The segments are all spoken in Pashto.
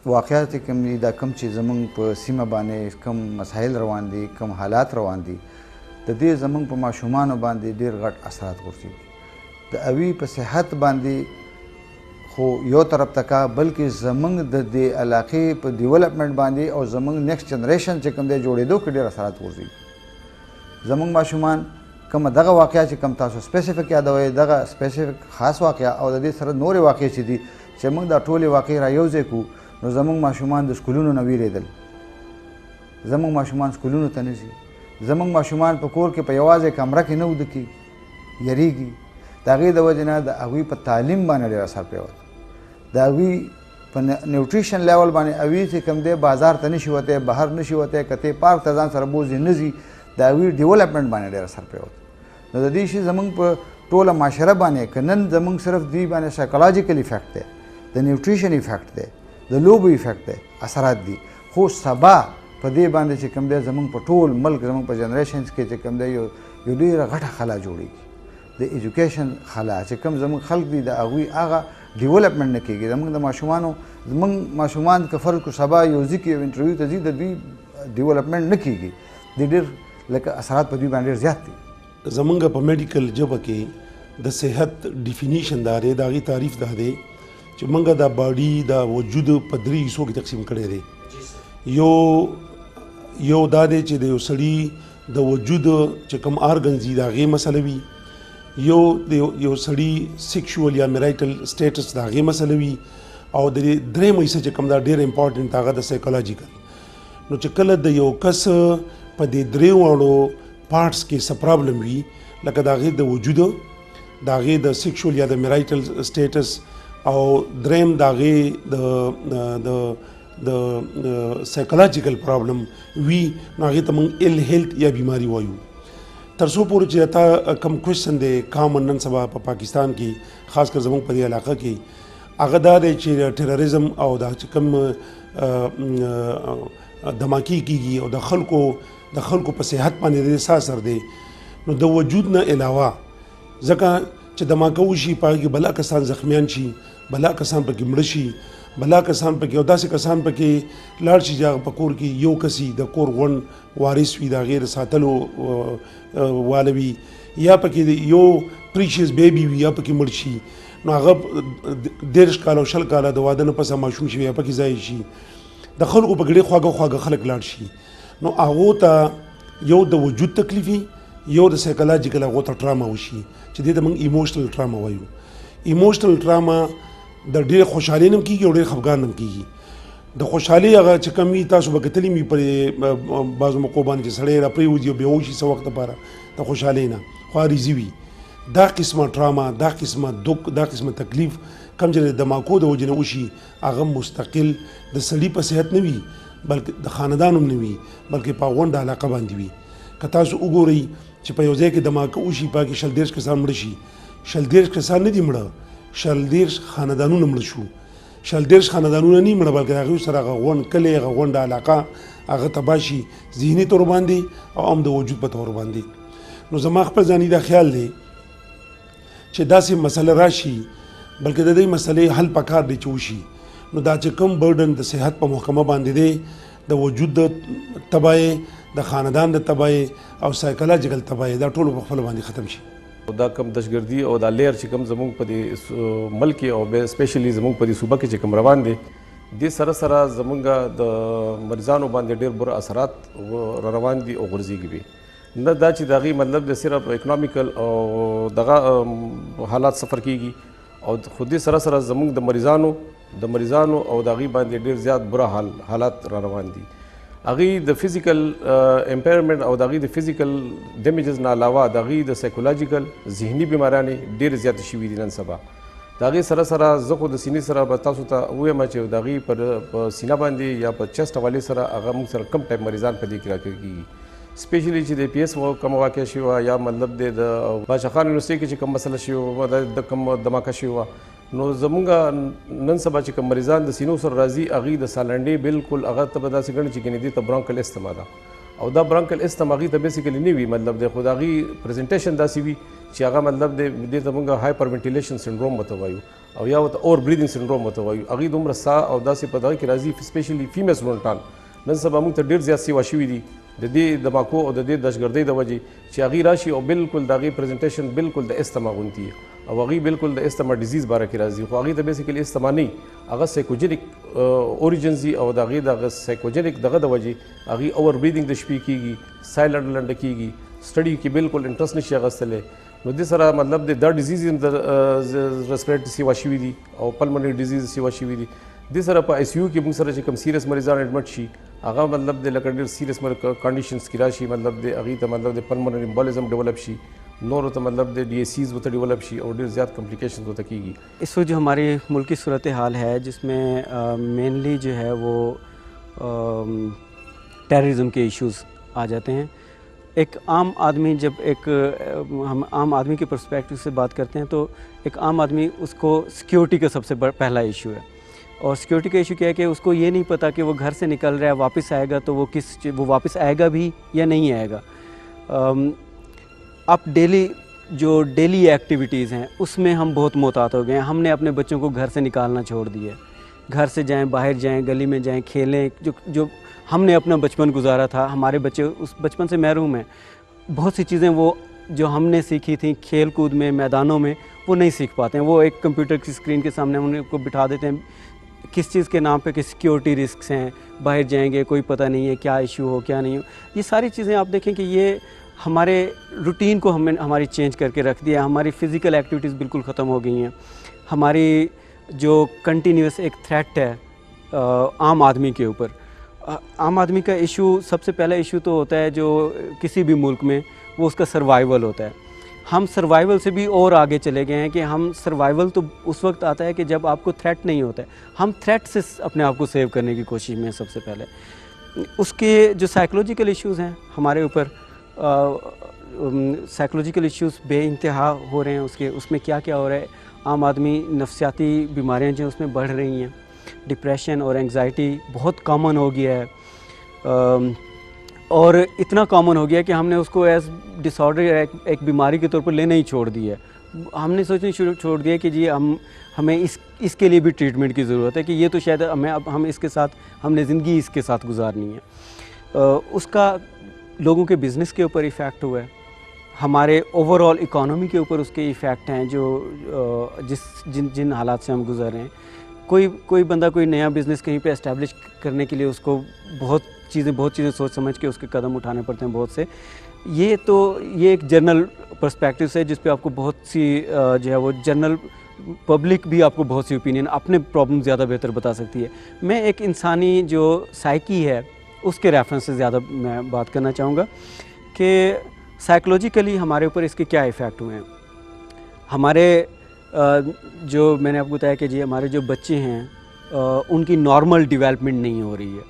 واقعیات کوم دي دا کوم چې زمونږ په سیمه باندې کوم مسایل روان دي کوم حالات روان دي د دې زمونږ په ماشومانو باندې ډېر غټ اثرات غورځوي د هغوی په صحت باندې خو یو طرف ته کا بلکې زمونږ د دې علاقې په ډیولپمنټ باندې او زمونږ نیکسټ جنریشن چې کوم دی جوړېدو کې ډېر اثرات غورځوي زمونږ ماشومان کومه دغه واقعه چې کوم تاسو سپیسیفیک یادوئ دغه سپیسیفیک خاص واقعه او د دې سره نورې واقعې چې دي چې موږ دا ټولې واقعې را یوځای کړو نو زمونږ ماشومان د سکولونو نه ویرېدل زمونږ ماشومان سکولونو ته نه ځي زمونږ ماشومان په کور کې په یوازې کمره کې نه وده کېږي یریږي د هغې د وجې نه د هغوی په تعلیم باندې ډېر اثر پرېوت د هغوی په نیوټریشن لیول باندې هغوی چې کوم دی بازار ته نشي وتی بهر نشي وتی که تی پارک ته ځان سره بوځي نه ځي د هغوی ډیولپمنټ باندې ډېر اثر پرېوت نو د دې شي زمونږ په ټوله معاشره باندې که نن زمونږ صرف دوی باندې سایکولوجیکل افیکټ دی د نیوټریشن افیکټ دی د لوبو افیکټ دی اثرات دي خو سبا په دې باندې چې کوم دی زمونږ په ټول ملک زمونږ په جنریشنز کې چې کوم دی یو ډېره غټه خلا جوړېږي د ایجوکیشن خلا چې کوم زمونږ خلک دي د هغوی هغه ډیولپمنټ نه کېږي زمونږ د ماشومانو زمونږ ماشومان که فرض کړو سبا یو ځي کې یو انټرویو ته ځي د دوی ډیولپمنټ نه کېږي د ډېر لکه اثرات په دوی باندې ډېر زیات دي زمونږ په میډیکل ژبه کې د صحت ډیفینیشن دا دی د هغې تعریف دا دی چې موږ دا باډي دا وجود په درې حصو کې تقسیم کړی دی یو دا دی چې د یو سړي د وجود چې کوم آرګنز دي د هغې مسله وي یو سړي سیکشول یا میرایټل سټیټس د هغې مسله وي او د درېیم حصه چې کوم دا ډېر امپارټنټ هغه د سایکولوجیکل نو چې کله د یو کس په دې درې واړو پارټس کې څه پرابلم وي لکه د هغې د وجود د هغې د سیکشول یا د میرایټل سټیټس او دریم د هغې د سایکولوجیکل پرابلم وي نو هغې ته موږ ایل هیلث یا بیماری وایو تر څو پورې چې تا کم کوېشن دی کامن نن سبا په پاکستان کې خاص کر زموږ په دې علاقه کې هغه دا دی چې ټیرریزم او دا چې کوم دھماکې کېږي او د خلکو په صحت باندې د څه اثر دی نو د وجود نه علاوه ځکه چې دھماکه وشي په هغې کې بلا کسان زخمیان شي بلا کسان پکې مړه شي بلا کسان پکې او داسې کسان پکې لاړ شي چې هغه په کور کې یو کسي د کور غونډ وارث وي د هغې د ساتلو واله وي یا پکې یو پریشیس بیبي وي یا پکې مړ شي نو هغه 13 کاله او 20 کاله د واده نه پسه ماشوم شي یا پکې ځای شي د خلکو په ګډې خواږه خلک لاړ شي نو هغو ته یو د وجود تکلیف وي یو د سایکولوجیکل هغو ته ټراما وشي چې دې ته موږ ایموشنل ټراما وایو ایموشنل ټراما د ډېر خوشحالۍ نه کېږي او ډېر خفګان نه کېږي د خوشحالۍ هغه چې کم وي تاسو به کتلي وي په بعضو موقعو باندې چې سړی را پرېوځي او بېهوش شي څه وخت لپاره د خوشحالۍ نه خو عارضي وي دا قسمه ټراما دا قسمه دک دا قسمه تکلیف کم چې د دھماکو د وجې نه وشي هغه مستقل د سړي په صحت نه وي بلکې د خاندان هم نه وي بلکې په غونډه علاقه باندې وي که تاسو وګورئ چې په یو ځای کې دھماکه وشي په هغې 40 کسان مړه شي 40 کسان نه دي مړه 40 خاندانونه مړه شو 40 خاندانونه نه مړه بلکې هغوی سره هغه غونډ کلی هغه غونډه علاقه هغه تباه شي ذهني طور باندې او هم د وجود په طور باندې نو زما خپل ځاني دا خیال دی چې داسې مسله راشي بلکې د دې مسلې حل پکار دی چې وشي نو دا چې کوم برډن د صحت په محکمه باندې دی د وجود د تباهۍ د خاندان د تباهۍ او سایکولوجیکل تباهۍ دا ټول په خپل باندې ختم شي دا کم دهشتګردي او دا لیر چې کوم زموږ په دې ملک او سپیشلی زموږ په دې صوبه کې چې کوم روان دي دې سره سره زموږ د مریضانو باندې ډېر بر اثرات روان دي او غورځېږي وي نه دا چې د هغې مطلب د صرف اکنامیکل او دغه حالات سفر کېږي او خو دې سره سره زموږ د مریضانو او د هغې باندې ډېر زیات بره حالات را روان دي هغې د فزیکل امپیرمنټ او د هغې د فزیکل ډیمیجز نه علاوه د هغې د سایکولوجیکل ذهني بیماریانې ډېرې زیاتې شوي دي نن سبا د هغې سره سره زه خو د سینې سره به تاسو ته ووایم چې د هغې په سینه باندې یا په چسټ حوالې سره هغه موږ سره کم ټایپ مریضان په دې کې راکېږي سپیشلی چې د پی ایس کومه واقع شوې وه یا مطلب د بادشاه خان یونیورسټۍ کې چې کوم مسله شوې وه د کوم دھماکه شوې وه نو زمونږ نن سبا چې کوم مریضان د سینو سره راځي هغې د سالنډې بالکل هغه ته به داسې ګڼي چې ګنې دې ته برانکل استما ده او دا برانکل استما هغې ته بیسیکلی نه وي مطلب د خو د هغې پریزنټیشن داسې وي چې هغه مطلب دې ته مونږ هایپر وینټیلیشن سنډروم ورته وایو او یا ورته اور بریدینګ سنډروم ورته وایو هغوی دومره ساه او داسې په دغه کې راځي سپیشلی فیمیل سټوډنټان نن سبا موږ ته ډېر زیات سیوا شوي دي د دې دماکو او د دې دهشتګردۍ د وجې چې هغوی راشي او بالکل د هغې پریزنټیشن بالکل د استما غوندې او هغوی بالکل د استما ډیزیز باره کې راځي خو هغوی ته بیسیکلي استما نه هغه سایکوجنک اوریجنز دي او د هغې دغه سایکوجنک دغه د وجې هغوی اوور بریدینګ د شپې کېږي سای لنډه کېږي سټډي کې بالکل انټرسټ نشي اخیستلی نو دې سره مطلب دا ډیزیز هم د ریسپریټري سیوا شوي دي او پلمنري ډیزیز سیوا شوي دي دې سره په آی سی یو کې موږ سره چې کوم سیریس مریضان ایډمټ شي هغه مطلب د لکه ډېر سیریس کنډیشنز کې راشي مطلب د هغوی ته مطلب د پلمنري امبولیزم ډیولپ شي نور ته مطلب د ڈی اے سیز ورته ڈیولپ شي او ډېر زیات کمپلیکیشنز ورته کېږي इस वक्त जो हमारी मुल्की सूरत हाल है जिसमें मेनली जो है वो टेररिज्म के इश्यूज़ आ जाते हैं। एक आम आदमी जब हम आम आदमी के पर्सपेक्टिव से बात करते हैं तो एक आम आदमी उसको सिक्योरिटी का सबसे पहला इशू है और सिक्योरिटी का इशू क्या है कि उसको ये नहीं पता कि वो घर से निकल रहा है वापस आएगा तो वो वापस आएगा भी या नहीं आएगा। अब डेली एक्टिविटीज़ हैं उसमें हम बहुत मोहतात हो गए हैं। हमने अपने बच्चों को घर से निकालना छोड़ दिया। घर से जाएं, बाहर जाएं, गली में जाएं, खेलें। जो हमने अपना बचपन गुजारा था, हमारे बच्चे उस बचपन से महरूम हैं। बहुत सी चीज़ें वो जो हमने सीखी थी खेल कूद में, मैदानों में, वो नहीं सीख पाते हैं। वो एक कंप्यूटर की स्क्रीन के सामने उनको बिठा देते हैं किस चीज़ के नाम पे कि सिक्योरिटी रिस्क्स हैं, बाहर जाएंगे कोई पता नहीं है क्या इशू हो क्या नहीं हो। ये सारी चीज़ें आप देखें कि ये हमारे रूटीन को हमारी चेंज करके रख दिया। हमारी फ़िज़िकल एक्टिविटीज़ बिल्कुल ख़त्म हो गई हैं। हमारी जो कंटिन्यूस एक थ्रेट है आम आदमी के ऊपर, आम आदमी का इशू सबसे पहला इशू तो होता है जो किसी भी मुल्क में वो उसका सर्वाइवल होता है। हम सर्वाइवल से भी और आगे चले गए हैं कि हम सर्वाइवल तो उस वक्त आता है कि जब आपको थ्रेट नहीं होता है। हम थ्रेट से अपने आप को सेव करने की कोशिश में सबसे पहले। उसके जो साइकोलॉजिकल इश्यूज़ हैं हमारे ऊपर, साइकोलॉजिकल इश्यूज़ बेइंतहा हो रहे हैं। उसमें क्या क्या हो रहा है, आम आदमी नफ्सियाती बीमारियां जो उसमें बढ़ रही हैं। डिप्रेशन और एंग्जाइटी बहुत कॉमन हो गया है और इतना कॉमन हो गया कि हमने उसको एज डिसऑर्डर एक बीमारी के तौर पर लेना ही छोड़ दिया है। हमने सोचना छोड़ दिया कि जी हमें इसके लिए भी ट्रीटमेंट की ज़रूरत है कि ये तो शायद हम इसके साथ हमने ज़िंदगी इसके साथ गुजारनी है। उसका लोगों के बिज़नेस के ऊपर इफ़ेक्ट हुआ है, हमारे ओवरऑल इकोनॉमी के ऊपर उसके इफ़ेक्ट हैं जो जिन हालात से हम गुजर रहे हैं। कोई बंदा कोई नया बिज़नेस कहीं पे एस्टेब्लिश करने के लिए उसको बहुत चीज़ें सोच समझ के उसके कदम उठाने पड़ते हैं बहुत से। ये एक जनरल पर्सपेक्टिव से जिस पे आपको बहुत सी जो है वो जनरल पब्लिक भी आपको बहुत सी ओपिनियन अपने प्रॉब्लम ज़्यादा बेहतर बता सकती है। मैं एक इंसानी जो साइकी है उसके रेफरेंस से ज़्यादा मैं बात करना चाहूँगा कि साइकोलॉजिकली हमारे ऊपर इसके क्या इफ़ेक्ट हुए हैं। हमारे जो मैंने आपको बताया कि जी हमारे जो बच्चे हैं उनकी नॉर्मल डेवलपमेंट नहीं हो रही है,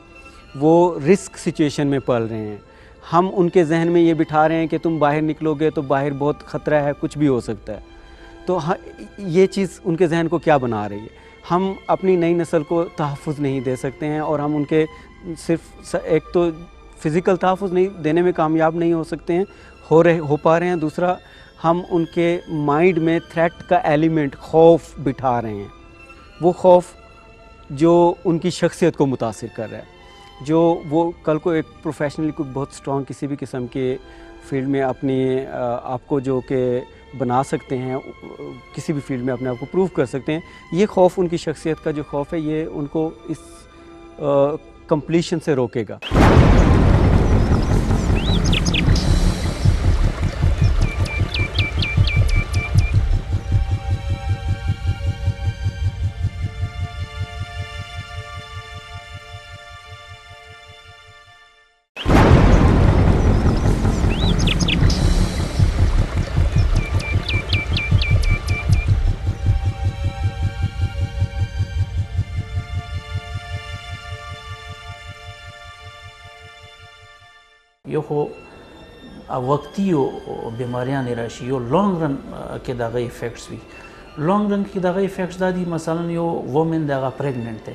वो रिस्क सिचुएशन में पल रहे हैं। हम उनके जहन में ये बिठा रहे हैं कि तुम बाहर निकलोगे तो बाहर बहुत ख़तरा है, कुछ भी हो सकता है। तो ये चीज़ उनके जहन को क्या बना रही है। हम अपनी नई नस्ल को तहफ़्फ़ुज़ नहीं दे सकते हैं और हम उनके सिर्फ एक तो फ़िज़िकल तहफ़्फ़ुज़ नहीं देने में कामयाब नहीं हो सकते हैं, हो पा रहे हैं। दूसरा, हम उनके माइंड में थ्रेट का एलिमेंट खौफ बिठा रहे हैं। वो खौफ जो उनकी शख्सियत को मुतासिर कर रहा है, जो वो कल को एक प्रोफेशनली को बहुत स्ट्रॉन्ग किसी भी किस्म के फील्ड में अपनी आपको जो कि बना सकते हैं, किसी भी फील्ड में अपने आप को प्रूव कर सकते हैं। ये खौफ, उनकी शख्सियत का जो खौफ है, ये उनको इस कंप्लीशन से रोकेगा। यो खो वक्ती बीमारियां रशी यो लॉन्ग रन के दगा इफेक्ट्स भी लॉन्ग रन के दगा इफेक्ट्स दादी मसलन यो वोमेन दगा प्रेग्नेंट थे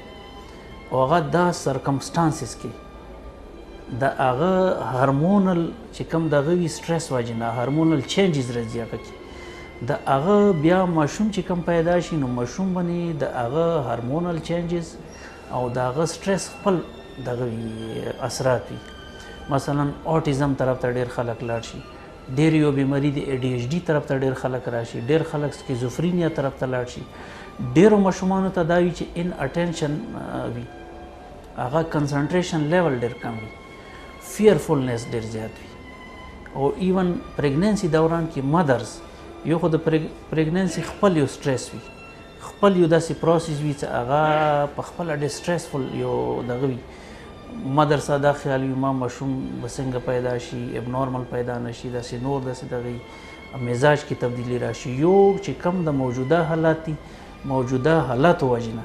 और अगर दा सर्कमस्टांसेस की दा अगर हार्मोनल चिकम दगा भी स्ट्रेस वाजिना हार्मोनल चेंजेस रजिया की د هغه بیا ماشوم چې کوم پیدا شي نو ماشوم باندې د هغه هارمونل چینجز او د هغه سټرس خپل دغه اثرات وي. مثلا اوټیزم طرف ته ډېر خلک لاړ شي، ډېر یو بیماری د ADHD طرف ته ډېر خلک راشي، ډېر خلک سکیزوفرینیا طرف ته لاړ شي. ډېرو ماشومانو ته دا وي چې ان اټینشن وي، هغه کنسنټریشن لیول ډېر کم وي، فیرفولنس ډېر زیات وي. او ایون پریګننسي دوران کې مدرز یو خو د پریګننسي خپل یو سټرس وي، خپل یو داسې پروسس وي چې هغه په خپله ډېر سټرسفل یو دغه وي. مدر سره دا خیال وي ما ماشوم به څنګه پیدا شي، اب نارمل پیدا نه شي، داسې نور داسې دغه مزاج کې تبدیلي راشي. یو چې کم د موجوده حالات دي، موجوده حالاتو وجې نه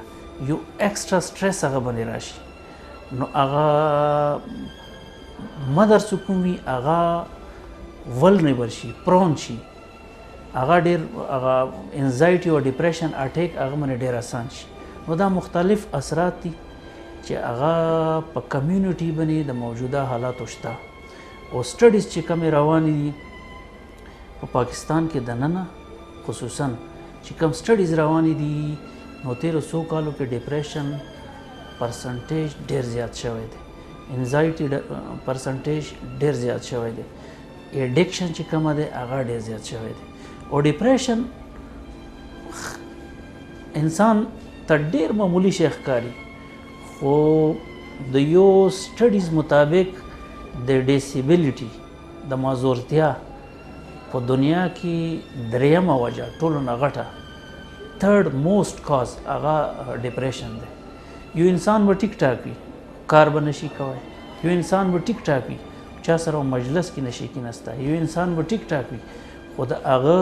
یو ایکسټرا سټرس هغه باندې راشي، نو هغه مدر چې کوم وي هغه ولنیبل شي، پرون شي، هغه ډېر هغه انزایټي او ډپریشن اټیک هغه باندې ډېر اسان شي. نو دا مختلف اثرات دي چې هغه په کمیونټي باندې د موجوده حالاتو شته. او سټډیز چې کومې روانې دي په پاکستان کې دننه خصوصا چې کوم سټډیز روانې دي نو تیرو څو کالو کې ډپریشن پرسنټیج ډېر زیات شوی دی، انزایټي پرسنټیج ډېر زیات شوی دی، ایډکشن چې کومه دی هغه ډېر زیات شوی دی. او ډپریشن انسان ته ډېر معمولي شی ښکاري، خو د یو سټډیز مطابق د ډیسیبلیټي د معذورتیا په دنیا کې دریمه وجه ټولو نه غټه تھرډ موسٹ کاز هغه ډپریشن دی. یو انسان به ټیک ټاک وي، کار به نشي کوی، یو انسان به ټیک ټاک وي، چا سره مجلس کې نشي کېناستی، یو انسان به ټیک ټاک وي، خو د هغه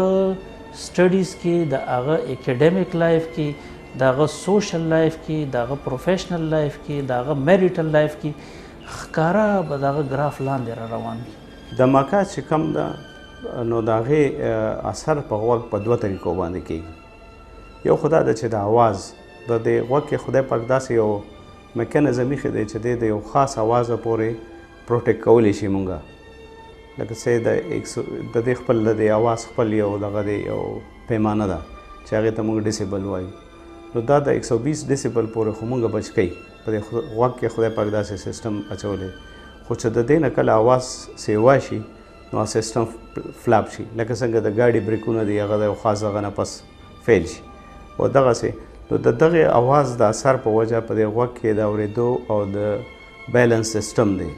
سټډیز کې، د هغه اکیډمیک لایف کې، د هغه سوشل لایف کې، د هغه پروفیشنل لایف کې، د هغه میریټل لایف کې ښکاره به د هغه ګراف لاندې را روان وي. دماکه چې کم ده نو د هغې اثر په غوږ په دوه طریقو باندې کېږي. یو خو دا ده چې د اواز د دې غوږ کې خدای پاک داسې یو میکانیزم ایښی دی چې دی د یو خاص اوازه پورې پروټیکټ کولی شي مونږه. لکه څه د دې خپل د دې اواز خپل یو دغه دی یو پیمانه ده چې هغې ته مونږ ډیسیبل وایو. نو دا د 120 ډیسیبل پورې خو مونږ بچ کوي، په دې غوږ کې خدای پاک داسې سیسټم اچولی. خو چې د دې نه کله اواز سیوا شي نو سیسټم فلاپ شي، لکه څنګه د ګاډي بریکونه دي هغه د یو خاص هغه نه پس فیل شي. او دغسې نو د دغې اواز د اثر په وجه په دې غوږ کې د اورېدو او د بیلنس سیسټم دی.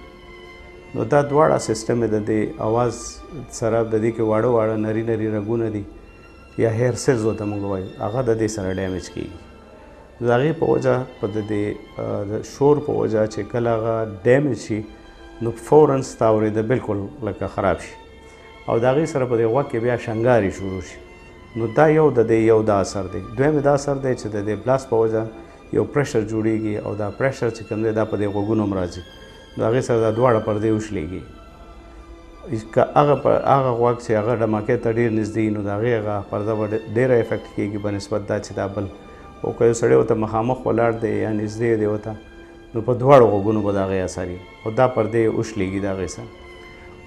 نو دا دواړه سیسټم د دې اواز سره د دې کې واړه واړه نري نري رګونه دي یا هیر سیلز ورته موږ وایو، هغه د دې سره ډیمیج کېږي. د هغې په وجه په د دې د شور په وجه چې کله هغه ډیمیج شي نو فوراً ستا اورېده بالکل لکه خراب شي او د هغې سره په دې غوږ کې بیا شنګارې شروع شي. نو دا یو د دې یو دا اثر دی. دویم دا اثر دی چې د دې بلاس په وجه یو پریشر جوړیږي او دا پریشر چې کوم دی دا په دې غوږونو هم راځي، نو هغې سره دا دواړه پردې وشلېږي. که هغه غوږ چې هغه ډماکې ته ډېر نږدې نو د هغې هغه پرده به ډېره افیکټ کېږي په نسبت دا چې دا بل. او که یو سړی ورته مخامخ ولاړ دی یا نږدې دی ورته نو په دواړو غوږونو به د هغې اثر وي او دا پردې وشلېږي د هغې سره.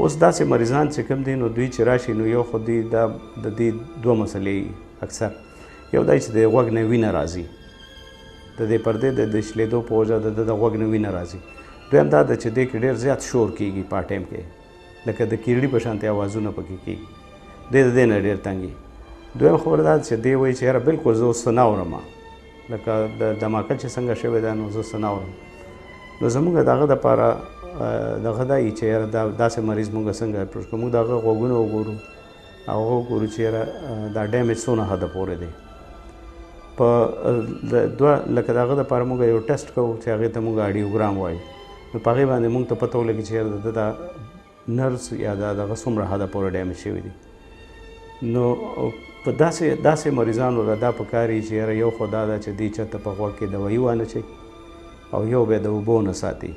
اوس داسې مریضان چې کوم دي نو دوی چې راشي نو یو خو دوی دا د دې دوه مسلې اکثر، یو دا چې د غوږ نه وینه راځي، د دې پردې د شلېدو په وجه د غوږ نه وینه راځي. دویم دا ده چې دې کې ډېر زیات شور کېږي په ټایم کې، لکه د کیرړي په شانتې اوازونه پکې کېږي، دی د دې نه ډېر تنګي. دویم خبره دا چې دی وایي چې یاره بالکل زه اوس څه نه اورم، لکه د دماکه چې څنګه شوې ده نو زه څه نه اورم. نو زموږ د هغه دپاره دغه دا وي چې یاره داسې مریض مونږ څنګه اپروچ کړو. مونږ د هغه غوږونه وګورو او هغه وګورو چې یاره دا ډیمیج څونه حده پورې دی. په دوه لکه د هغه دپاره مونږ یو ټیسټ کوو چې هغې ته مونږ اډیوګرام وایو. نو په هغې باندې مونږ ته پته ولګي چې یاره د دا نرس یا دغه څومره حده پورې ډیمیج شوي دي. نو په داسې مریضانو له دا پکار وي چې یاره یو خو دا ده چې دوی چېرته په غوږ کې دوایي وانهچوي او یو بیا د اوبو نه ساتي.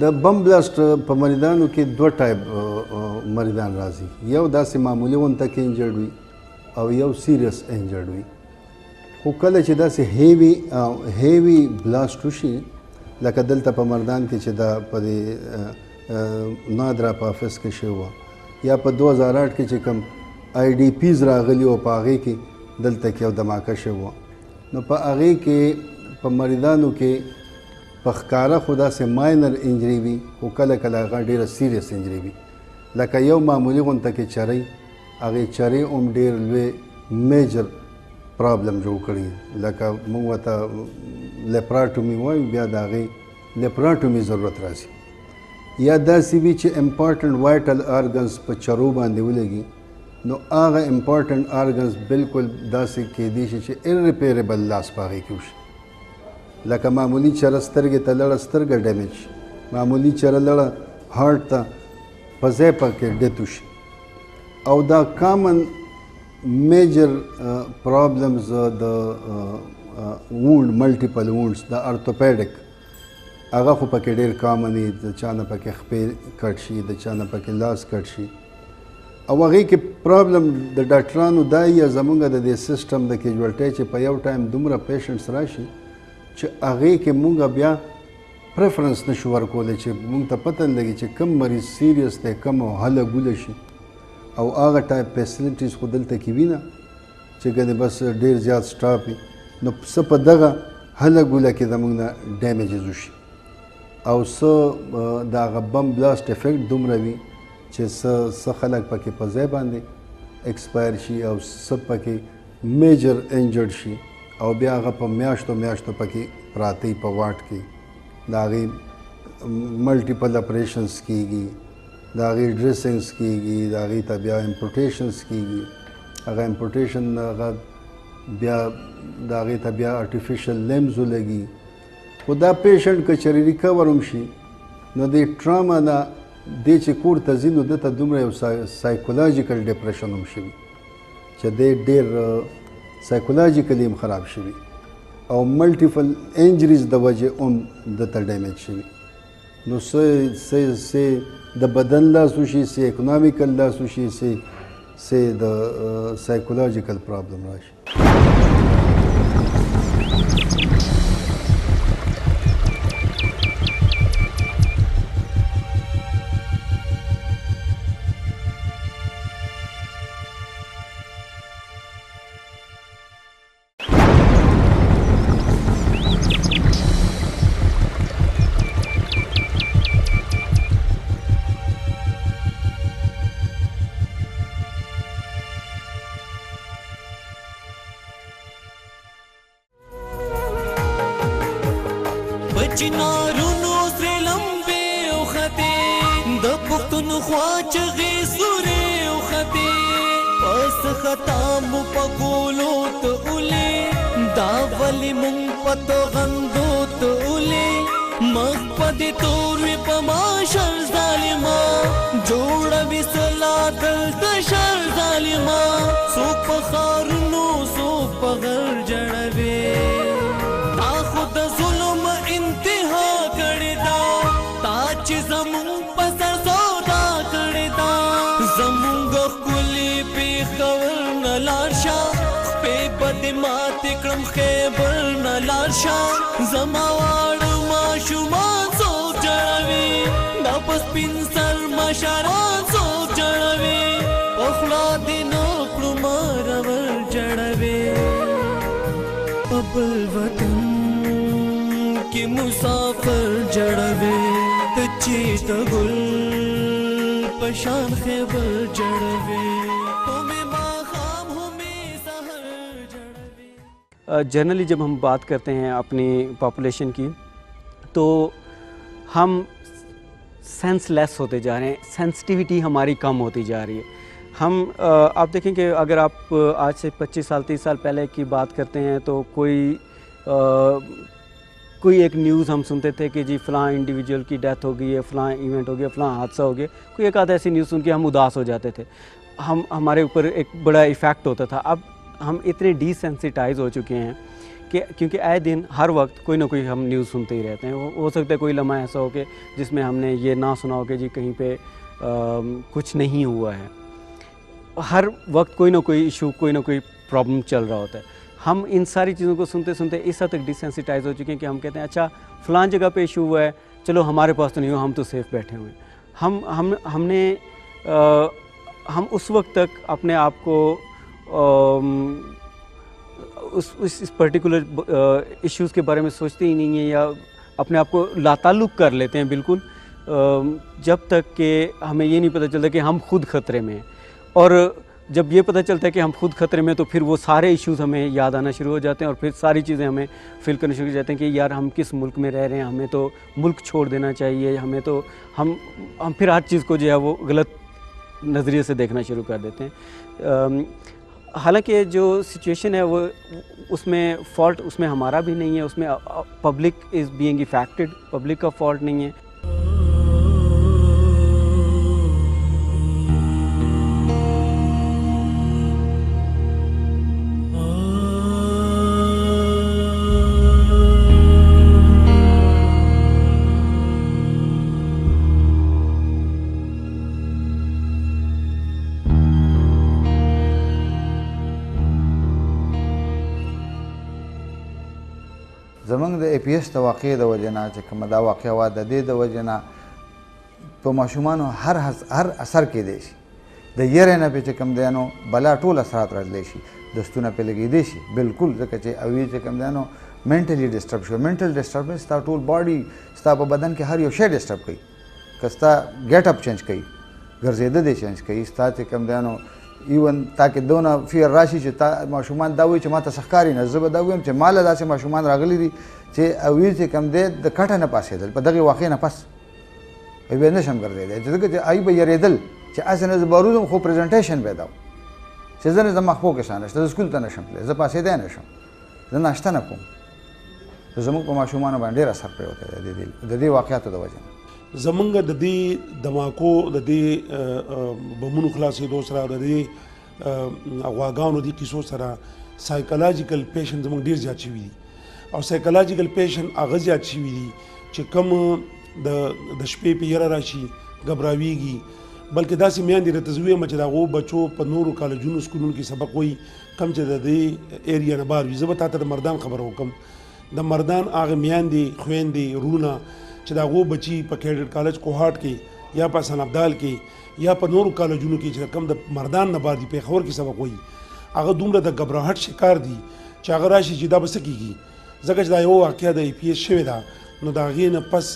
د بم بلاست په مریضانو کې دوه ټایپ مریضان راځي، یو داسې معمولي غونته کې انجرډ وي او یو سیریس انجرډ وي. خو کله چې داسې هیوي بلاست وشي لکه دلته په مردان کې چې دا په دې نادرا په افس کې شوی وه یا په 2008 کې چې کوم IDPs راغلي او په هغې کې دلته کې یو دماکه شوې وه. نو په هغې کې په مریضانو کې په ښکاره خو داسې ماینر انجري وي خو کله کله هغه ډېره سیریس انجري وي. لکه یو معمولي غونته کې چرۍ، هغې چرۍ هم ډېر لوی میجر پرابلم جوړ کړي. لکه موږ ورته لیپراټومي وایو، بیا د هغې لیپراټومي ضرورت راځي. یا داسې وي چې امپارټنټ وایټل آرګنز په چرو باندې ولګي، نو هغه امپارټنټ آرګنز بالکل داسې کیدی شي چې ایرریپیریبل لاس په هغې کې وشي. لکه معمولي چره سترګې ته لړه سترګه ډیمیج شي، معمولي چره لړه هارټ ته په ځای پکې ډیت وشي. او دا کامن میجر پرابلمز د وونډ ملټیپل وونډز د ارتوپیډک هغه خو پکې ډېر کامن دي. د چا نه پکې خپې کټ شي، د چا نه پکې لاس کټ شي. او هغې کې پرابلم د ډاکټرانو دا یا زمونږ د دې سیسټم د کیجوالټۍ چې په یو ټایم دومره پیشنټس راشي چې هغې کې مونږ بیا پریفرنس نشو ورکولی چې مونږ ته پته نه لګي چې کم مریض سیریس دی، کم هله ګوله شي. او هغه ټایپ فیسیلیټیز خو دلته کې وي نه چې ګنې بس ډېر زیات سټاف وي. نو څه په دغه هله ګوله کې زمونږ نه ډیمیجز وشي، او څه د هغه بم بلاست افیکټ دومره وي چې څه خلک پکې په ځای باندې ایکسپایر شي، او څه پکې میجر انجرډ شي، او بیا هغه په میاشتو میاشتو پکې پراته په واټ کې. د هغې ملټیپل اپریشنز کېږي، د هغې ډریسنګز کېږي، د هغې ته بیا امپوټیشنز کېږي. هغه امپوټیشن هغه بیا د هغې ته بیا آرټیفیشل لیمز ولګي. خو دا پیشنټ که چېرې ریکور هم شي، نو د ټراما نه دی چې کور ته ځي نو دته دومره یو سایکولوژیکل ډپریشن هم شوي چې دی ډېر سایکولوژیکلی هم خراب شوي، او ملټیپل انجریز د وجې هم دته ډیمیج شوي. نو څه د بدن لاس وشي، څه اکنامیکل لاس وشي، څه د سایکولوژیکل پرابلم راشي. چنارونو سره لمبې اوختې د پښتونخوا چغې سورې اوختې پس خطا مو په ګولو ته اولې دا ولې مونږ په توغندو ته اولې مخ په دې تور وې په ما شر ظالما جوړوي سلا دلته شر ظالما څوک په ښارونو څوک په غر جړوي تا خو د ظلم انتها کړې ده تا چې زمونږ په سر سودا کړې ده زمونږ ښکلې پېښور نه لاړ شه خپې به دې ماتې کړم خیبر نه لاړ شه زما واړه ماشومان څوک جړوي دا په سپین سر مشران څوک جړوي په خوله دې نه کړو مرور جړوي په بل وطن کې مسافر جړوي ته چې د ګل په شان خیبر جړوي जनरली जब हम बात करते हैं अपनी पॉपुलेशन की तो हम सेंसलेस होते जा रहे हैं, सेंसिटिविटी हमारी कम होती जा रही है. हम आप देखें कि अगर आप आज से 25 साल 30 साल पहले की बात करते हैं तो कोई एक न्यूज़ हम सुनते थे कि जी फ़लाँ इंडिविजुअल की डेथ हो गई है, फ़लाँ इवेंट हो गया, फ़लाँ हादसा हो गया, कोई एक आध ऐसी न्यूज़ सुन के हम उदास हो जाते थे, हमारे ऊपर एक बड़ा इफ़ेक्ट होता था. अब हम इतने डिसेंसिटाइज हो चुके हैं कि क्योंकि आए दिन हर वक्त कोई ना कोई हम न्यूज़ सुनते ही रहते हैं. हो सकता है कोई लम्हा ऐसा हो कि जिसमें हमने ये ना सुना हो कि जी कहीं पे कुछ नहीं हुआ है. हर वक्त कोई ना कोई इशू, कोई ना कोई प्रॉब्लम चल रहा होता है. हम इन सारी चीज़ों को सुनते सुनते इस हद तक डिसेंसिटाइज हो चुके हैं कि हम कहते हैं अच्छा फ़लाँ जगह पे इशू हुआ है, चलो हमारे पास तो नहीं हुआ, हम तो सेफ़ बैठे हुए हैं. हम उस वक्त तक अपने आप को इस पर्टिकुलर इश्यूज़ के बारे में सोचते ही नहीं हैं या अपने आप को लाताल्लुक़ कर लेते हैं बिल्कुल, जब तक कि हमें ये नहीं पता चलता कि हम खुद ख़तरे में हैं। और जब ये पता चलता है कि हम खुद ख़तरे में, तो फिर वो सारे इश्यूज़ हमें याद आना शुरू हो जाते हैं और फिर सारी चीज़ें हमें फील करना शुरू हो जाते हैं कि यार हम किस मुल्क में रह रहे हैं, हमें तो मुल्क छोड़ देना चाहिए, हमें तो हम फिर हर चीज़ को जो है वो गलत नज़रिए से देखना शुरू कर देते हैं। हालांकि जो सिचुएशन है वो उसमें फ़ॉल्ट उसमें हमारा भी नहीं है, उसमें public is being affected, public का फ़ॉल्ट नहीं है। زمونږ د APS د واقعې د وجې نه چې کومه دا واقعه وه، د دې د وجې نه په ماشومانو هر اثر کېدی شي، د یرې نه پې چې کوم دی نو بلا ټول اثرات راتلی شي، دستونه پې لګېدی شي بالکل، ځکه چې اوی چې کوم دی نو منټلی ډسټرب شو. منټل ډسټربنس ستا ټول باډي ستا په بدن کې هر یو شی ډسټرب کوي، که ستا ګیټ اپ چینج کوي، ګرځېده دې چینج کوي، ستا چې کوم دی نو ایون تاکې دونه فیر راشي چې تا ماشومان دا وایي چې ما ته څه ښکاري نه. زه به دا ووایم چې ما له داسې ماشومان راغلي دي چې اوی چې کوم دی د کټه نه پاسېدل په دغې واقعې نه پس وایي به نه شم ګرځېدی، ځکه چې هغوی به یېرېدل چې هسې نه زه به روزم خو پرزنټیشن به یې دا و چې زه نه زما خپو کې شان نشته، زه سکول ته نه شم تللی، زه پاسېدی نه شم، زه ناشته نه کوم. زموږ په ماشومانو باندې ډېر اثر پرېوتی دی د دې واقعاتو د وجې نه. زمونږ د دې دماکو د دې بمونو خلاصېدو سره د دې غواګانو دې کیسو سره سایکولوژیکل پیشنټ زمونږ ډېر زیات شوي دي، او سایکولوژیکل پیشنټ هغه زیات شوي دي چې کوم د شپې په یره راشي، ګبراویږي، بلکې داسې میندې راته زه وایم چې د هغو بچو په نورو کالجونو سکولونو کې سبق وایي کم چې د دې ایریا نه بهر وي. زه به تا ته د مردان خبره وکړم، د مردان هغه میندې خویندې وروڼه چې د هغو بچي په کیډټ کالج کوهاټ کې یا په حسن ابدال کې یا په نورو کالجونو کې چې کم د مردان نه بهر دي پېښور کې سبق وایي، هغه دومره د ګبراهټ شکار دي چې هغه راشي چې دا به څه کېږي، ځکه چې دا یوه واقعه د APS شوې ده، نو د هغې نه پس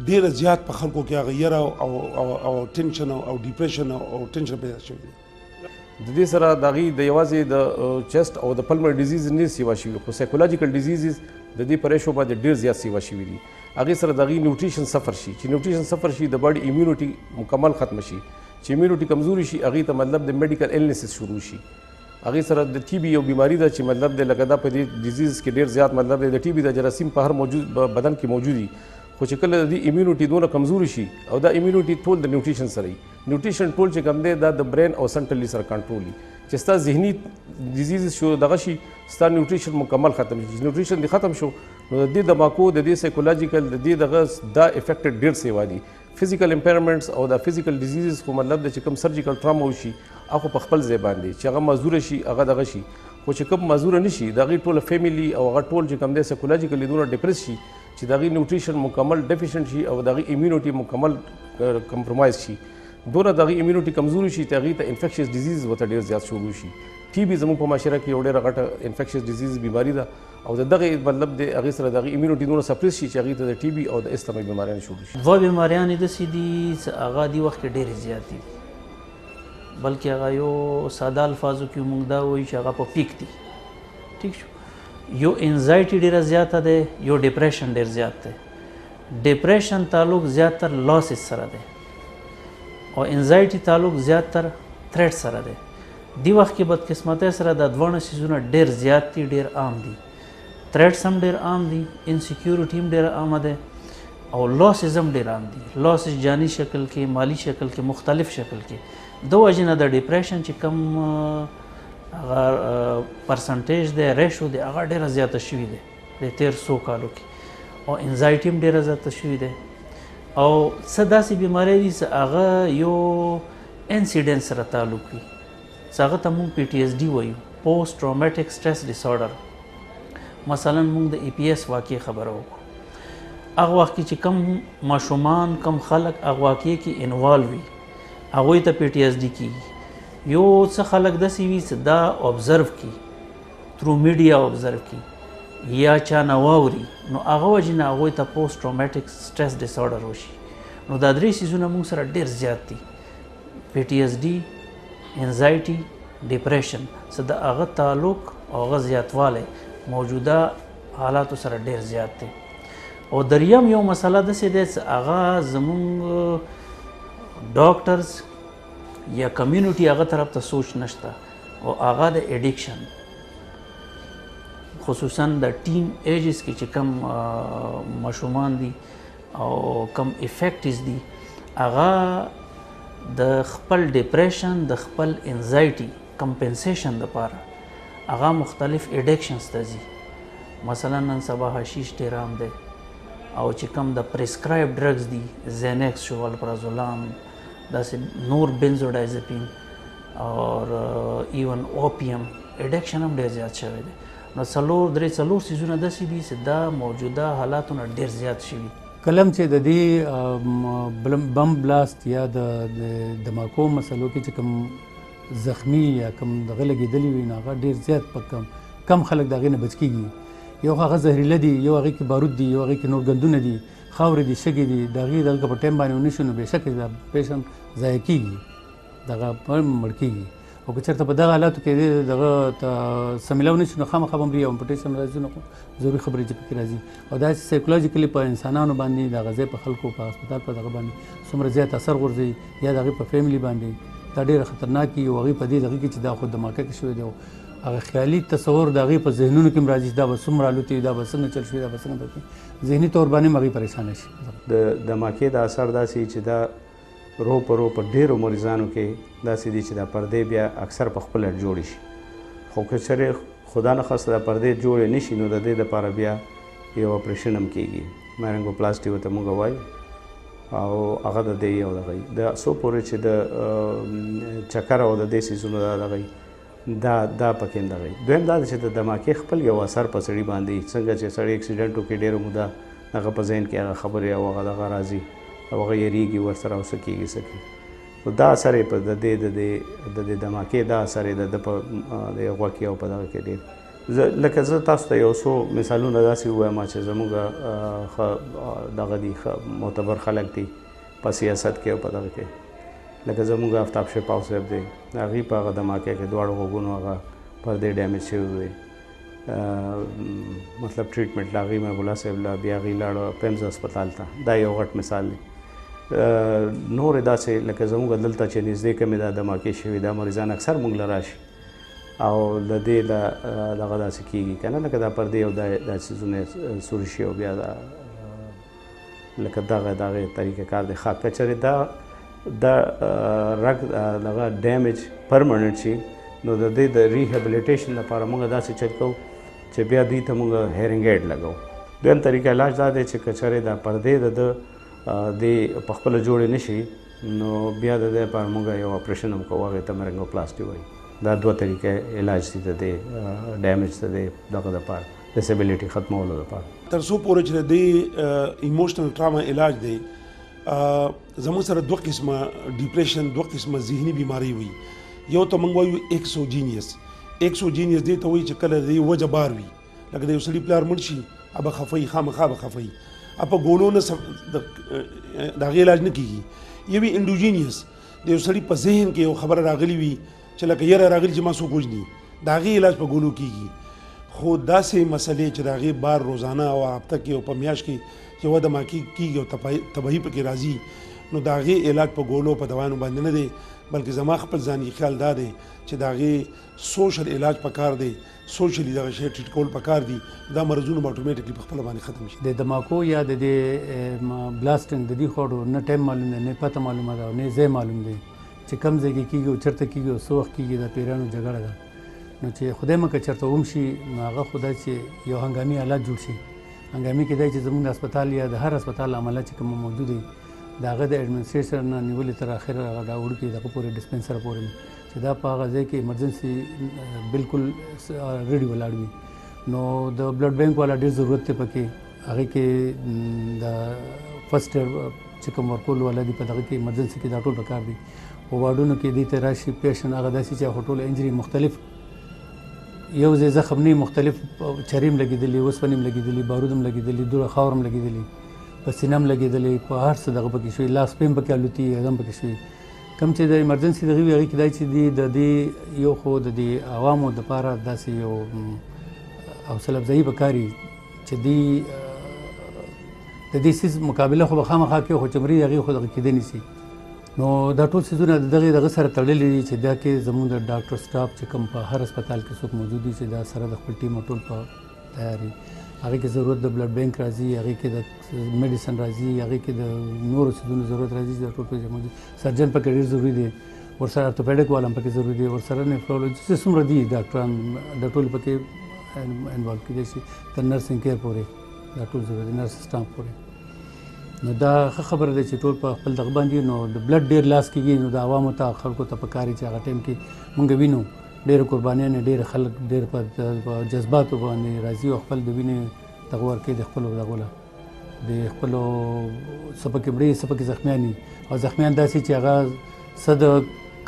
ډېره زیات په خلکو کې هغه یره او ټینشن او ډیپریشن او ټینشن پیدا شوی دی. د دې سره د هغې د یوازې د چیسټ او د پلمر ډیزیز نه سیوا شوي، خو سایکولوژیکل ډیزیزز د دې پریشو باندې ډېر زیات سیوا شوي دي. هغې سره د هغې نیوټریشن صفر شي، چې نیوټریشن صفر شي د باډي امیونټي مکمل ختم شي، چې امیونټي کمزوري شي هغې ته مطلب د میډیکل ایلنسز شروع شي. هغې سره د TB یو بیماری ده چې مطلب دی لکه دا په دې ډیزیز کې ډېر زیات مطلب دی د TB د جراثیم په هر موجود بدن کې موجود دي، خو چې کله د دې امیونټي دونه کمزوري شي او دا امیونټي ټول د نیوټریشن سره وي، نیوټریشن ټول چې کوم دی دا د برین او سنټرلی سره کنټرول وي، چې ستا ذهني ډیزیز شو دغه شي ستا نیوټریشن مکمل ختم شي. نیوټریشن دې ختم شو نو د دې دماکو د دې سایکولوژیکل د دې دغه دا افیکټډ ډېر سیوا دي. فزیکل امپیرمنټس او دا فزیکل ډیزیزز خو مطلب د چې کوم سرجیکل ټراما وشي هغه په خپل ځای باندې چې هغه معذوره شي هغه دغه شي، خو چې کوم معذوره نه شي د هغې ټوله فیملی او هغه ټول چې کوم دی سایکولوژیکلی دونه ډپریس شي چې د هغې نیوټریشن مکمل ډیفیشنټ شي او د هغې امیونټي مکمل کمپرومایز شي، دونه د هغې امیونټي کمزوري شي چې هغې ته انفیکشس ډیزیز ورته ډېر زیات شروع شي. TB زموږ په معاشره کې یو ډېره غټه انفیکشس ډیزیز بیماري ده او د دغې مطلب د هغې سره د هغې امیونټي دونه سپریس شي چې هغې ته د TB او د استما بیماریانې شروع شي. دوه بیماریانې داسې دي چې هغه دې وخت کې ډېرې زیاتې دي، بلکې هغه یو ساده الفاظو کې موږ دا وایو چې هغه په پیک دي. ټیک شو، یو انزایټي ډېره زیاته ده، یو ډپریشن ډېر زیات دی. ډپریشن تعلق زیاتر لاسز سره دی او انزایټي تعلق زیاتر تھریټ سره دی. دی وخت کې بدقسمتۍ سره دا دواړه څیزونه ډېر زیات دي، ډېر عام دي. تھریټس هم ډېر عام دي، انسیکیورټي هم ډېره عامه ده او لاسز هم ډېر عام دي. لاسز جاني شکل کې، مالی شکل کې، مختلف شکل کې. د وجې نه د ډپریشن چې کوم هغه پرسنټیج دی، ریشو دی، هغه ډېره زیاته شوې ده د تېر څو کالو کې، او انزایټي هم ډېره زیاته شوې ده. او څه داسې بیماری دي چې هغه یو انسیډنټ سره تعلق وي، چې هغه ته موږ PTSD وایو، پوسټ ټراوماټیک سټریس ډیسارډر. مثلا موږ د APS واقعې خبره وکړو، هغه وخت کې چې کم ماشومان کم خلک هغه واقعې کې انوالو وي هغوی ته PTSD کېږي. یو څه خلک داسې وي چې دا ابزرو کړي ترو میډیا ابزرو کړي یا چا نه واوري نو هغه وجې نه هغوی ته پوسټ ټراوماټیک سټرس ډس آرډر وشي. نو دا درې څیزونه موږ سره ډېر زیات دي، PTSD، انزایټي، ډپریشن، څه د هغه تعلق او هغه زیاتوالی موجوده حالاتو سره ډېر زیات دی. او دریم یو مسله داسې دی چې هغه زمونږ ډاکټرز یا کمیونټي هغه طرف ته سوچ نشته او هغه د ایډکشن، خصوصا د ټین ایجز کې چې کم ماشومان دي او کم افیکټز دي هغه د خپل ډپریشن د خپل انزایټي کمپنسیشن دپاره هغه مختلف ایډکشنز ته ځي. مثلا نن سبا حشیش ډېر عام دی او چې کم د پریسکرایب ډرګز دي زینکس شو، الپرازولام، داسې نور بنزوډایزپین اور ایون اوپیم ایډکشن هم ډېر زیات شوی دی. نو درې څلور څیزونه داسې دي چې دا موجوده حالاتو نه ډېر زیات شوي. کلم چې د دې بم بلاست یا د دماکو مسلو کې چې کوم زخمی یا کوم دغه لګېدلي وي نو هغه ډېر زیات په کم خلک د هغې نه بچ کېږي. یو هغه زهریله دي، یو هغې کې بارود دي، یو هغې کې نور ګندونه دي، خاورې دي، شګې دي. د هغې دلته په ټایم باندې ونه شو نو بېشکه دا پیشنټ ضایع کېږي، دغه مړ کېږي. او که چېرته په دغه حالاتو کې دغه ته سمیله ونه شي نو خامخا به مري او امپوټیشن راځي. نو ضروري خبرې چې پکې راځي او داسې سایکولوژیکلي په انسانانو باندې د هغه ځای په خلکو په هسپتال په دغه باندې څومره زیات اثر غورځوي یا د هغې په فیملي باندې دا ډېره خطرناک وي. او هغې په دې دغې کې چې دا خو دماکه کې شوی دی او هغه خیالي تصور د هغې په ذهنونو کې هم راځي چې دا به څومره الوتي، دا به څنګه چل شوي، دا به څنګه درکوي، ذهني طور باندې هم هغې پریشانه شي. د دماکې د اثر داسې چې دا رو په ډېرو مریضانو کې داسې دي چې دا پردې بیا اکثر په خپله جوړې شي. خو که چېرې خدا نخواسته دا پردې جوړې نه شي نو د دې دپاره بیا یو اپریشن هم کېږي، مارنګوپلاسټي ورته موږ وایو. او هغه د دې یو دغه د څو پورې چې د چکر او د دې څیزونو دغه دا پکې دغه. دویم دا چې د دماکې خپل یو اثر په سړي باندې څنګه چې سړی اکسیډنټ وکړي ډېره موده هغه په ذهن کې هغه خبرې او هغه دغه راځي او هغه یریږي ورسره او څه کېږي څه کېږي. نو دا اثر یې په د دې دماکې دا اثر یې د په د غوږ کې او په دغه کې ډېر. لکه زه تاسو ته یو څو مثالونه داسې ووایم چې زموږ دغه دي معتبر خلک دي په سیاست کې او په دغه کې. لکه زموږ آفتاب شفاو صاحب دی، هغې په هغه دماکې کې دواړو غوږونو هغه پردې ډیمیج شوي وې، مطلب ټریټمنټ له هغې محب الله صاحب له بیا هغې لاړه پیمز هسپتال ته. دا یو غټ مثال دی. نورې داسې لکه زموږ دلته چې نږدې کمې دا دماکې شوي دا مریضان اکثر موږ له راشي او د دې دغه داسې کېږي که نه، لکه دا پردې او دا څیزونه سوري شي او بیا لکه دغه طریقه کار دی. ښه که چېرې دا رګ دغه ډیمیج پرمننټ شي نو د دې د ریهیبلیټیشن لپاره موږ داسې چل کوو چې بیا دوی ته موږ هیرنګ ایډ لګوو. دویم طریقه علاج دا دی چې که چېرې دا پردې د په خپله جوړې نه شي نو بیا د دې لپاره موږ یو اپریشن هم کوو، هغې ته مارنګوپلاسټي وایي. دا دوه طریقې علاج دي د دې ډیمیج د دې دغه دپاره ډسیبلیټي ختمولو دپاره. تر څو پورې چې د دې ایموشنل ټراما علاج دی زموږ سره دوه قسمه ډیپریشن، دوه قسمه ذهني بیماری وي. یو ته موږ وایو ایکسوجینیس دې ته وایي چې کله د وجه بار وي، لکه د یو سړي پلار مړ شي ابه خفوي، خامخا به خفوي، په ګولو نه د هغې علاج نه کېږي. یو انډوجینیس د یو سړي په ذهن کې یو خبره راغلي وي چې لکه یره راغلي چې ما څوک وژني، د هغې علاج په ګولو کېږي. خو داسې مسلې چې د هغې بار روزانه او هفته کې او په میاشت کې یوه دماکې کېږي او تباهي پکې راځي نو د هغې علاج په ګولو په دوایانو باندې نه دی، بلکې زما خپل ځاني خیال دا دی چې د هغې سوشل علاج پکار دی، سوشلی دغه شی ټریټ کول پکار دي. دا مرضونه به اټومیټیکلی په خپله باندې ختم شي. د دماکو یا د دې بلاسټنګ د دې خوړو نه ټایم معلوم دی، نه پته معلومه ده او نه ځای معلوم دی چې کوم ځای کې کېږي او چېرته کېږي او څه وخت کېږي. د پیرانو جګړه ده نو چې خدای مکړه چېرته وشي نو هغه خو دا چې یو هنګامي حالات جوړ شي. هنګامي کېدای چې زموږ د هسپتال یا د هر هسپتال عمله چې کوم موجود دی د هغه د اډمنسټریشن نه نیولې تر اخره هغه دا وړوکي دغه پورې ډسپنسر پورې چې دا په هغه ځای کې ایمرجنسي بالکل ریډي ولاړ وي. نو د بلډ بینک والا ډېر ضرورت دی پکې. هغې کې د فرسټ ایډ چې کوم ورکول والا دي په دغه کې ایمرجنسي کې دا ټول پکار دي. په واډونو کې دې ته راشي پیشن هغه داسې چې هغه ټول انجري مختلف یو ځای زخم نه مختلف چریم لګېدلي اوسپنې هم لګېدلي بارود هم لګېدلي دوړه خاور هم لګېدلي په سینه هم لګېدلي په هر څه دغه پکې شوي لاس پې هم پکې الوتي هغه هم پکې شوي کوم چې د ایمرجنسي دغه وي هغې کې دا چې د دې یو خو د دې عوامو دپاره داسې یو حوصله افزایي پکار وي چې دوی د دې څیز مقابله خو به خامخا کوي خو چې مري هغې خو دغه کېدی نه شي نو دا ټول څیزونه د دغه سره تړلي دي چې دا کې زموږ د ډاکټر سټاف چې کوم په هر هسپتال کې څوک موجود دي چې دا سره د خپل ټیم ټول په تیاري هغې کې ضرورت د بلډ بینک راځي هغې کې د میډیسن راځي هغې کې د نورو څیزونو ضرورت راځي چې دا ټول پکې موجود سرجن پکې ډېر ضروري دی ورسره ارتوپیډک والا هم پکې ضروري دی ورسره نیفرولوجست څومره دي ډاکټران دا ټول پکې انوالو کېدای شي تر نرسنګ کیر پورې دا ټول ضروري دی نرس سټاف پورې نو دا ښه خبره ده چې ټول په خپل دغه باندې نو د بلډ ډېر لاس کېږي نو د عوامو ته خلکو ته پکار چې هغه ټایم کې مونږ وینو ډېره قربانیانې ډېر خلک ډېر په جذباتو باندې راځي او خپل د وینې دغه ورکوي د خپلو دغو له د خپلو څه پکې مړي څه پکې زخمیان دي او زخمیان داسې چې هغه څه د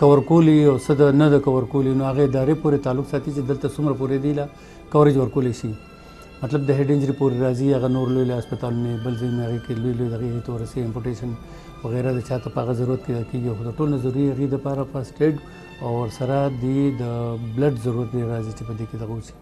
کور کولی او څه د نه د کور کولی نو هغې ادارې پورې تعلق ساتي چې دلته څومره پورې دی له کوریج ورکولی شي مطلب د هیډ انجري پورې راځي هغه نور لوی لوی هسپتالونه بل ځای هغې کې لوی لوی دغې ته ورسي امپوټیشن وغیره د چا ته په هغه ضرورت کېږي خو د ټول نه ضروري هغې دپاره فرسټ ایډ او ورسره د بلډ ضرورت ډېر راځي چې په دې کې دغه وشي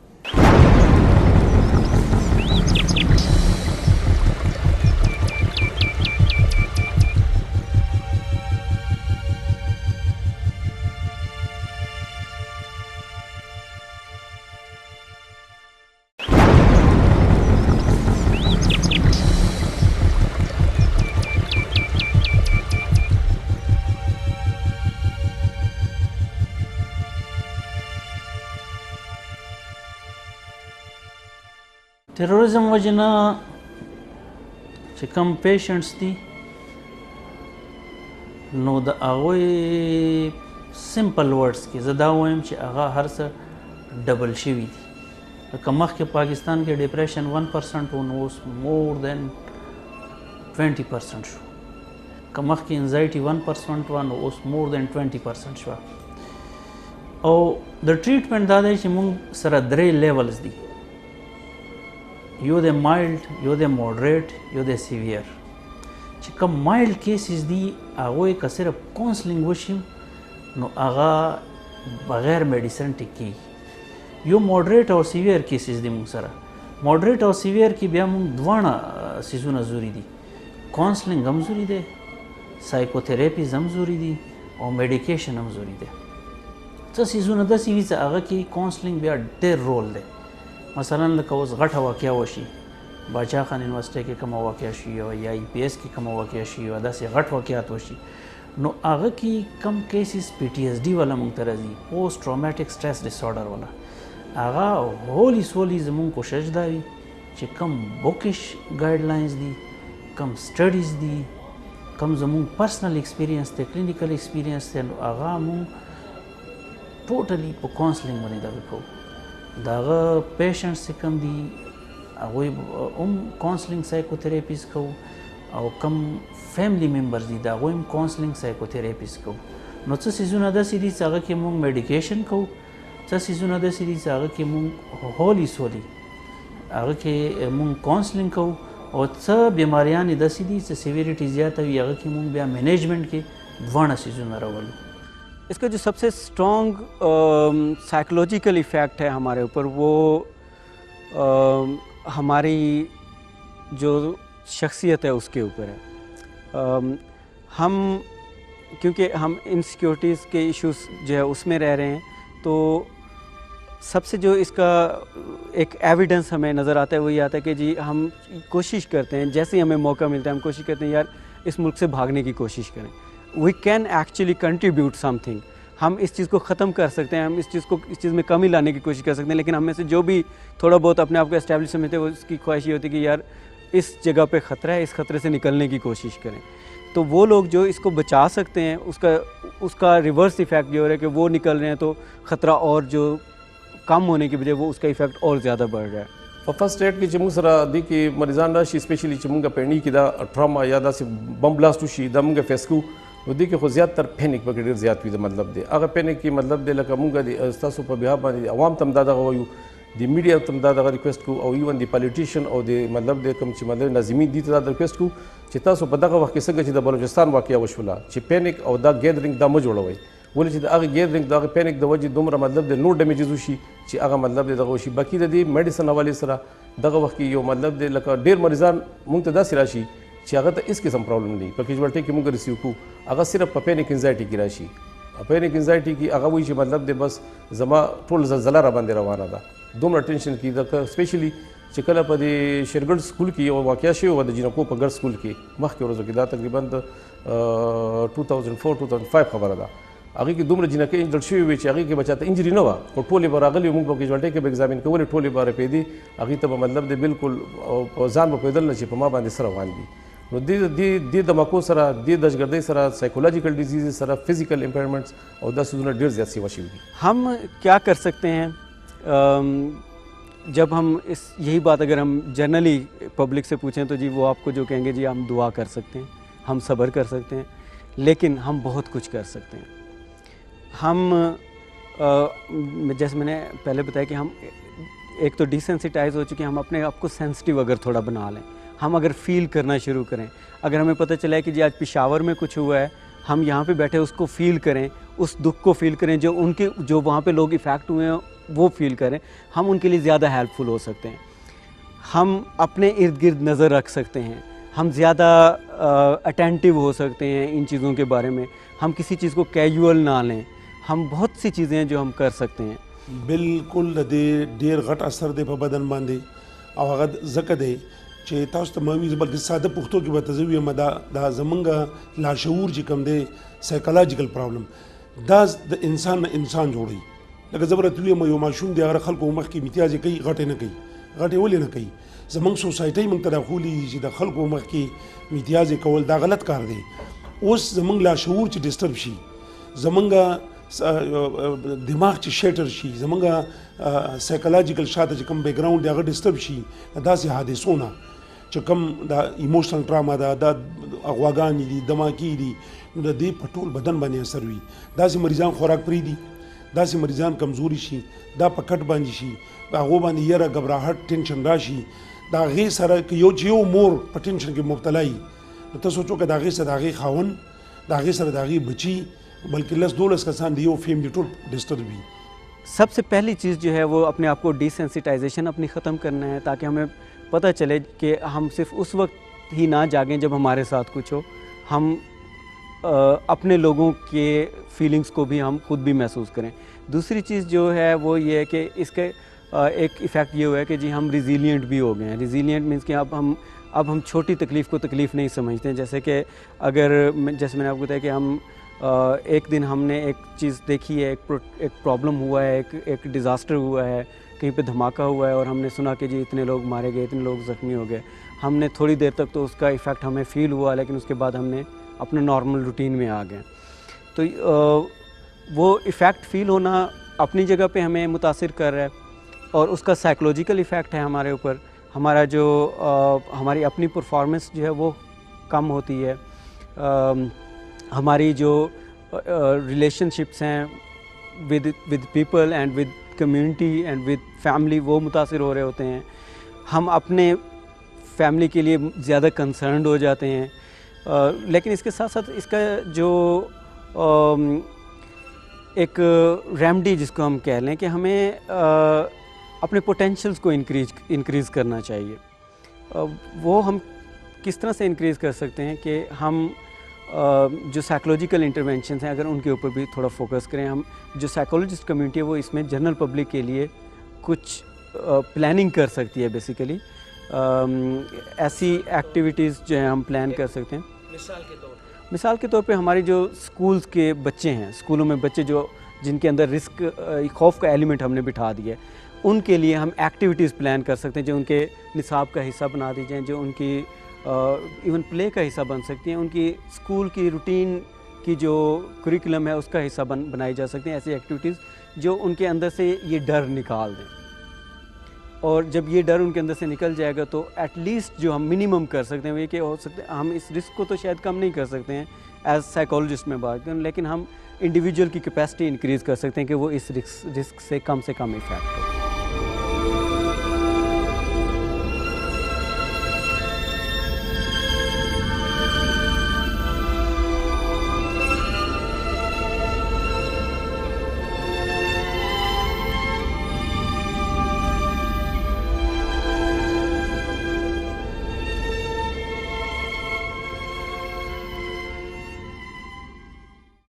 ټیرورزم وجنه چې کم پیشنټس دي نو د هغوی سمپل ورډس کې زه دا وایم چې هغه هر څه ډبل شوي دي لکه مخکې پاکستان کې ډپریشن 1% و نو اوس مور دین 20% شو که مخکې انزایټي 1% و نو اوس مور دین 20% شوه او د ټریټمنټ دا دی چې موږ سره 3 لیولز دي یو د مایلډ یو د موډریټ یو د سیویر چې کوم مایلډ کیسز دي هغوی که صرف کاونسلینګ وشي نو هغه بغیر میډیسن ټیک کېږي یو موډریټ او سیویر کیسز دي موږ سره موډریټ او سیویر کې بیا موږ دواړه څیزونه ضروري دي کاونسلینګ هم ضروري دی سایکوتھراپیز هم ضروري دي او میډیکیشن هم ضروري دی څه څیزونه داسې وي چې هغه کې کاونسلینګ بیا ډېر رول دی مثلا لکه اوس غټه واقعه وشي باچا خان یونیورسټۍ کې کومه واقعه شي او یا ای پی ایس کې کومه واقعه شي او داسې غټ واقعات وشي نو هغه کې کم کیسز پی ټي ایس ډي والا موږ ته راځي پوسټ ټراوماټیک سټریس ډسارډر والا هغه هولي سولي زموږ کوشش دا وي چې کم بوکش ګایډ لاینز دي کم سټډیز دي کم زموږ پرسنل ایکسپیرینس دی کلینیکل ایکسپیرینس دی نو هغه موږ ټوټلی په کاونسلینګ باندې دغه کوو داغه پیشنټس چې کوم دي هغوی هم کاونسلینګ سایکوتھراپیز کوو او کم فیملی ممبرز دي د هغوی هم کاونسلینګ سایکوتھراپیز کوو نو څه څیزونه داسې دي چې هغه کې موږ میډیکیشن کوو څه څیزونه داسې دي چې هغه کې موږ هولي سولي هغه کې موږ کاونسلینګ کوو او څه بیماریانې داسې دي چې سیویریټي زیاته وي هغه کې موږ بیا مینجمنټ کې دواړه څیزونه راولو इसका जो सबसे स्ट्रॉन्ग साइकोलॉजिकल इफ़ेक्ट है हमारे ऊपर वो हमारी जो शख्सियत है उसके ऊपर है हम क्योंकि हम इनसिक्योरिटीज़ के इश्यूज़ जो है उसमें रह रहे हैं तो सबसे जो इसका एक एविडेंस हमें नज़र आता है वही आता है कि जी हम कोशिश करते हैं जैसे ही हमें मौका मिलता है हम कोशिश करते हैं यार इस मुल्क से भागने की कोशिश करें we can actually contribute something हम इस चीज़ को ख़त्म कर सकते हैं हम इस चीज़ में कमी लाने की कोशिश कर सकते हैं लेकिन हम में से जो भी थोड़ा बहुत अपने आप को एस्टैब्लिश समझते हैं उसकी ख्वाहिश ये होती है कि यार इस जगह पे ख़तरा है इस ख़तरे से निकलने की कोशिश करें तो वो लोग जो इसको बचा सकते हैं उसका रिवर्स इफ़ेक्ट ये हो रहा है कि वो निकल रहे हैं तो ख़तरा और जो कम होने की बजाय वो उसका इफ़ेक्ट और ज़्यादा बढ़ रहा है په فرست ایډ کې چې موږ سره دي کې مریضان راشي سپیشلی چې موږ په پېنی کې دا ټراما یا داسې بم بلاست وشي دا موږ فیس کوو نو دې کې خو زیاتره پینیک پکې ډېر زیات وي د مطلب دی هغه پینیک کې مطلب دی لکه مونږ د ستاسو په بیا باندې عوام ته هم دا دغه وایو د میډیا ته هم دا دغه ریکویسټ کوو او ایون د پالیټیشن او د مطلب د کوم چې مطلب ناظمین دي ته دا ریکویسټ کوو چې تاسو په دغه وخت کې څنګه چې د بلوچستان واقعه وشوله چې پینیک او دا ګیدرینګ دا مه جوړوئ ولې چې د هغه ګیدرینګ د هغه پینیک د وجې دومره مطلب د نور ډیمیجز وشي چې هغه مطلب دی دغه وشي باقي د دې میډیسن حوالې سره دغه وخت کې یو مطلب دی لکه ډېر مریضان مونږ ته داسې راشي چې هغه ته هېڅ قسم پرابلم نه وي په کیجوالټۍ کې مونږ ریسیو کوو هغه صرف په پینیک انزایټي کې راشي پینیک انزایټي کې هغه وایي چې مطلب دی بس زما ټول زلزله را باندې روانه ده دومره ټینشن کې د سپیشلی چې کله په دې شیرګل سکول کې یو واقعه شوې وه د جینکو په ګرد سکول کې مخکې ورځو کې دا تقریبا د 2004-2005 خبره ده هغې کې دومره جینکۍ انجړ شوې وې چې هغې کې به چاته انجري نه وه خو ټولې به راغلي مونږ په کیجوالټۍ کې به ایګزامین کولې ټولې به رپېدې هغې ته به مطلب دی بالکل په ځان به پوهېدل نه چې په ما باندې څه روان دي نو دې دماکو سره دې دهشتګردۍ سره سایکولوجیکل ډیزیز سره فزیکل امپیرمنټس او دا سیزونه ډېر زیات سیوا شوي دي हम क्या कर सकते हैं जब हम इस यही बात अगर हम जनरली पब्लिक से पूछें तो जी वो आपको जो कहेंगे जी हम दुआ कर सकते हैं हम सब्र कर सकते हैं लेकिन हम बहुत कुछ कर सकते हैं हम जैसे मैंने पहले बताया कि हम एक तो डिसेंसिटाइज हो चुके हैं हम अपने आप को सेंसिटिव अगर थोड़ा बना लें हम अगर फील करना शुरू करें अगर हमें पता चला है कि जी आज पेशावर में कुछ हुआ है हम यहाँ पे बैठे उसको फील करें उस दुख को फील करें जो वहाँ पे लोग इफ़ेक्ट हुए हैं वो फील करें हम उनके लिए ज़्यादा हेल्पफुल हो सकते हैं हम अपने इर्द गिर्द नज़र रख सकते हैं हम ज़्यादा अटेंटिव हो सकते हैं इन चीज़ों के बारे में हम किसी चीज़ को कैजुअल ना लें हम बहुत सी चीज़ें हैं जो हम कर सकते हैं بالکل د دې ډیر غټ اثر دی په بدن باندې او هغه ځکه دی چې تاسو ته موي بلکې ساده پښتو کې به تزوی مدا دا زمونږ لاشعور چې کوم دی سایکولوژیکل پرابلم دا د انسان جوړي لکه زبرت وي یو ماشوم دی هغه خلکو مخ کې امتیاز کوي غټه نه کوي غټه ولې نه کوي زمونږ سوسایټي موږ تداخلي چې د خلکو مخ کې امتیاز کول دا غلط کار دی اوس زمونږ لاشعور چې ډیسټرب شي زمونږ دماغ چې شیټر شي زمونږ سایکولوژیکل شاته چې کوم بیک ګراوند دی هغه ډیسټرب شي داسې حادثونه چې کوم دا ایموشنل ټراما ده دا اغواګانې دي دماکي دي نو د دې په ټول بدن باندې اثر وي داسې مریضان خوراک پرېږدي داسې مریضان کمزوري شي دا په کټ باندې شي هغو باندې یره ګبراهټ ټینشن راشي د هغې سره یو مور په ټینشن کې مبتلا وي نو ته سوچو که د هغې سره د هغې خاوند د هغې سره د هغې بچي बल्कि 10-12 कसान दिए वो फैमिली टोल डिस्टर्ब भी सबसे पहली चीज़ जो है वो अपने आप को डिसेंसिटाइजेशन अपनी ख़त्म करना है ताकि हमें पता चले कि हम सिर्फ उस वक्त ही ना जागें जब हमारे साथ कुछ हो हम अपने लोगों के फीलिंग्स को भी हम खुद भी महसूस करें दूसरी चीज़ जो है वो ये है कि इसके एक इफ़ेक्ट ये हुआ है कि जी हम रिज़िलियंट भी हो गए हैं रिज़िलियंट मीन्स कि अब हम छोटी तकलीफ़ को तकलीफ़ नहीं समझते हैं जैसे कि अगर जैसे मैंने आपको बताया कि हम एक दिन हमने एक चीज़ देखी है एक प्रॉब्लम हुआ है एक डिज़ास्टर हुआ है कहीं पे धमाका हुआ है और हमने सुना कि जी इतने लोग मारे गए इतने लोग ज़ख्मी हो गए हमने थोड़ी देर तक तो उसका इफ़ेक्ट हमें फ़ील हुआ लेकिन उसके बाद हमने अपने नॉर्मल रूटीन में आ गए तो वो इफ़ेक्ट फ़ील होना अपनी जगह पे हमें मुतासिर कर रहा है और उसका साइकोलॉजिकल इफ़ेक्ट है हमारे ऊपर हमारा जो हमारी अपनी परफॉर्मेंस जो है वो कम होती है हमारी जो रिलेशनशिप्स हैं with people and with community and with family वो मुतासिर हो रहे होते हैं हम अपने फैमिली के लिए ज़्यादा कंसर्न्ड हो जाते हैं लेकिन इसके साथ साथ इसका जो एक रेमेडी जिसको हम कह लें कि हमें अपने पोटेंशियल्स को इंक्रीज़ करना चाहिए वो हम किस तरह से इंक्रीज़ कर सकते हैं कि हम जो साइकोलॉजिकल इंटरवेंशंस हैं अगर उनके ऊपर भी थोड़ा फोकस करें हम जो साइकोलॉजिस्ट कम्युनिटी है वो इसमें जनरल पब्लिक के लिए कुछ प्लानिंग कर सकती है बेसिकली ऐसी एक्टिविटीज़ जो है हम प्लान कर सकते हैं मिसाल के तौर पे हमारी जो स्कूल्स के बच्चे हैं स्कूलों में बच्चे जो जिनके अंदर रिस्क खौफ का एलिमेंट हमने बिठा दिया है उनके लिए हम एक्टिविटीज़ प्लान कर सकते हैं जो उनके निसाब का हिस्सा बना दी जाएँ जो उनकी इवन प्ले का हिस्सा बन सकती हैं उनकी स्कूल की रूटीन की जो करिकुलम है उसका हिस्सा बनाई जा सकती हैं ऐसी एक्टिविटीज़ जो उनके अंदर से ये डर निकाल दें और जब ये डर उनके अंदर से निकल जाएगा तो एटलीस्ट जो हम मिनिमम कर सकते हैं वो ये कि हो सकते हम इस रिस्क को तो शायद कम नहीं कर सकते हैं एज साइकोलॉजिस्ट में बात करूँ, लेकिन हम इंडिविजुअल की कैपेसिटी इंक्रीज़ कर सकते हैं कि वो इस रिस्क से कम इफ़ेक्ट हो।